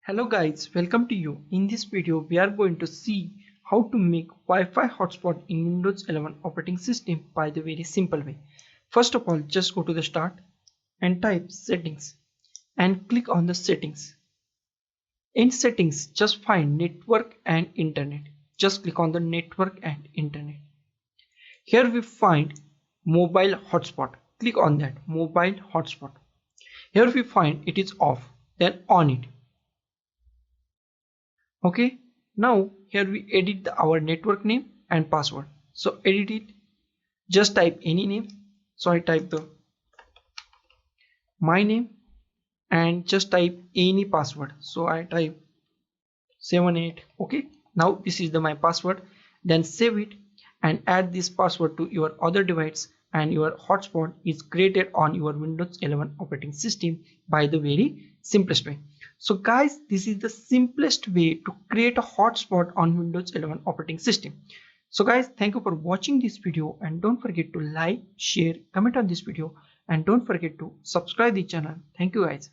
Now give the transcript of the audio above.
Hello guys, welcome to you. In this video, we are going to see how to make Wi-Fi hotspot in Windows 11 operating system by the very simple way. First of all, just go to the start and type settings and click on the settings. In settings, just find network and internet. Just click on the network and internet. Here we find mobile hotspot. Click on that mobile hotspot. Here we find it is off, then on it. Okay, now here we edit our network name and password. So edit it, just type any name. So I type my name and just type any password. So I type 78. Okay, now this is my password. Then save it and add this password to your other device, and your hotspot is created on your Windows 11 operating system by the very simplest way. So guys, this is the simplest way to create a hotspot on Windows 11 operating system. So guys, thank you for watching this video, and don't forget to like, share, comment on this video, and don't forget to subscribe the channel. Thank you guys.